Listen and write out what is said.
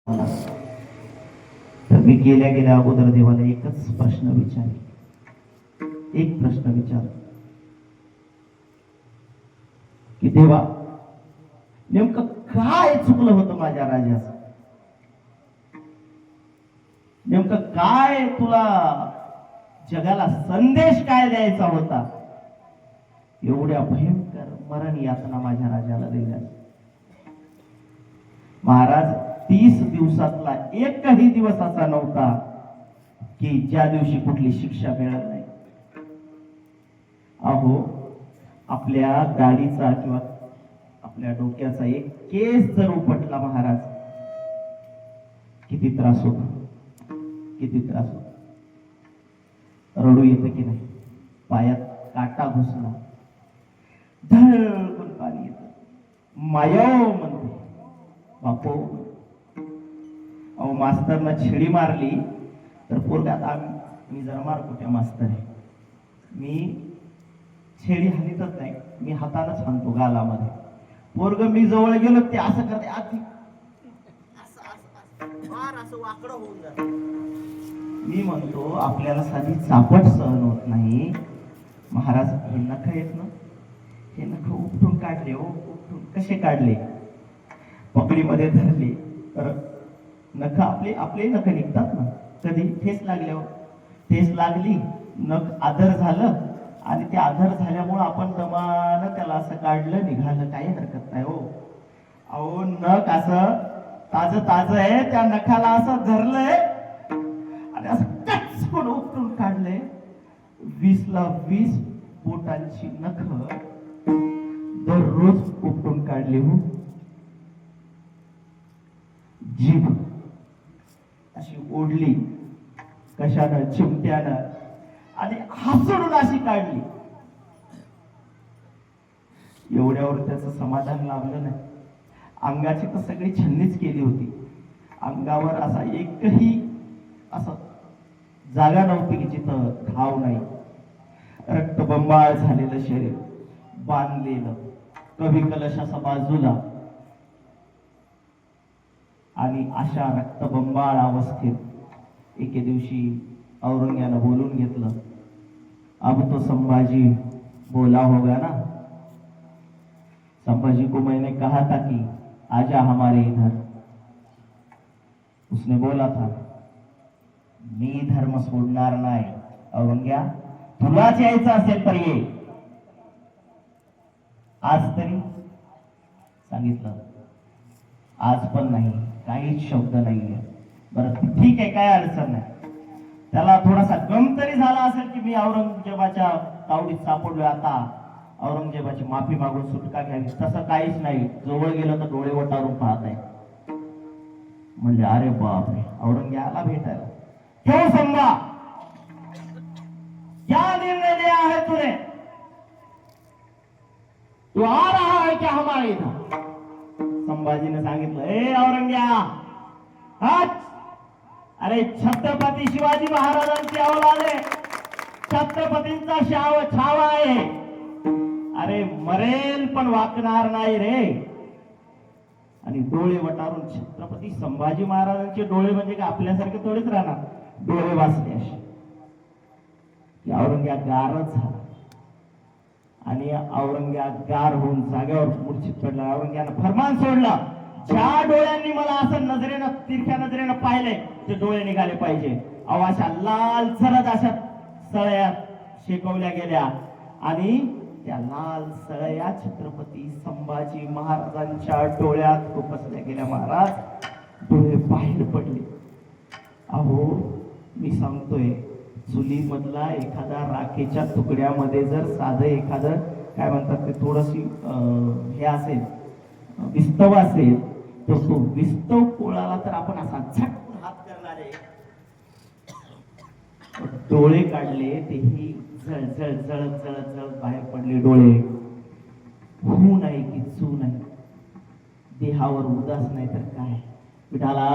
तर मी गेल्या अगोदर देवाला एकच प्रश्न विचार एक प्रश्न विचार की देवा, नेमकं काय चुकलं होतं माझ्या राजाचं? नेमकं काय तुला जगाला संदेश काय द्यायचा होता? एवढ्या भयंकर मरण यातना माझ्या राजाला दिल्या. महाराज, 30 दिवसातला एकही दिवस असा नव्हता की ज्या दिवशी कुठली शिक्षा मिळत नाही. अहो, आपल्या गाडीचा किंवा आपल्या डोक्याचा एक केस जर उपटला महाराज, किती त्रास होतो, किती त्रास होतो. रडू येतं की नाही? पायात काटा घुसला, धडकन पाणी येतं, मायाव म्हणते बापो. अहो, मास्तरनं छेडी मारली तर पोरगात मी जरा मारकुट्या मास्तर आहे, मी छेडी हानीतच नाही, मी हातानच हाणतो गालामध्ये. पोरग मी जवळ गेलो ते असं करते, आधी असं वाकडं होऊन जात. मी म्हणतो आपल्याला साधी चापट सहन होत नाही. महाराज, हे नख आहेत ना, हे नख उपटून काढले. हो, उपटून कसे काढले? पकडीमध्ये धरले तर नख आपले नख निघतात ना. कधी ठेस लागल्यावर, ठेस लागली, नख आदर झालं आणि ते आदर झाल्यामुळं आपण दमानं त्याला असं काढलं, निघालं, काही हरकत नाही. हो अहो, नख असं ताज आहे, त्या नखाला असं धरलंय आणि असं कचकन उपटून काढलंय. 20ला 20 बोटांची नख दररोज उपटून काढली. हो, जीभ अशी ओढली, कशानं? चिमट्यानं, आणि हसडून अशी काढली. एवढ्यावर त्याचं समाधान लाभलं नाही. अंगाची तर सगळी छन्नीच केली होती. अंगावर असा एकही असं जागा नव्हती की जिथं घाव नाही. रक्तबंबाळ झालेलं शरीर, बांधलेलं, कवी कलश असा बाजूला, आणि अशा रक्तबंबाळ अवस्थेत एके दिवशी औरंग्यानं बोलून घेतलं. अब तो संभाजी बोला होगा ना. संभाजी को मैंने कहा था कि आजा हमारे इधर. उसने बोला था, मी धर्म सोडणार नाही. औरंग्या, तुलाच यायचं असेल तर ये. आज तरी सांगितलं, आज पण नाही, काहीच शब्द नाहीये. बरं ठीक आहे, काय अडचण नाही. त्याला थोडासा गम तरी झाला असेल की मी औरंगजेबाच्या तावडीत सापडलोय, आता औरंगजेबाची माफी मागून सुटका घ्यावी. तसं काहीच नाही. जवळ गेलं तर डोळे वटारून पाहत आहे. म्हणजे अरे बापरे, औरंग्याला भेटायला. क्यों संभा, क्या निर्णय लिया है तूने? तू आ रहा है क्या हमारे इधर? संभाजीने सांगितलं, ए औरंग्या, हट. अरे छत्रपती शिवाजी महाराजांचे औलाद आहे, छत्रपतींचा छावा आहे. अरे मरेल पण वाकणार नाही रे. आणि डोळे वटारून छत्रपती संभाजी महाराजांचे डोळे म्हणजे काय आपल्यासारखे थोडेच राहणार, डोळे वाचले असे. औरंग्या गारच झाला आणि औरंग्या गार होऊन जागेवर मूर्छित पडला. औरंग्यानं फरमान सोडलं, ज्या डोळ्यांनी मला असं नजरेनं, तिरख्या नजरेनं पाहिले, ते डोळे निघाले पाहिजे. अशा लाल सरद अशा सळया शेकवल्या गेल्या आणि त्या लाल सळया छत्रपती संभाजी महाराजांच्या डोळ्यात खुपसल्या गेल्या. महाराज, डोळे बाहेर पडले. अहो, मी सांगतोय, चुलीमधला एखादा राखेच्या तुकड्यामध्ये जर साधं एखादं काय म्हणतात ते थोडीशी हे असेल, विस्तव असेल, तर तो विस्तव पोळाला तर आपण असा झटकून हात करणार आहे. डोळे काढले, तेही जळत जळत बाहेर पडले डोळे. हू नाही की चू नाही, देहावर उदास नाही तर काय. विठाला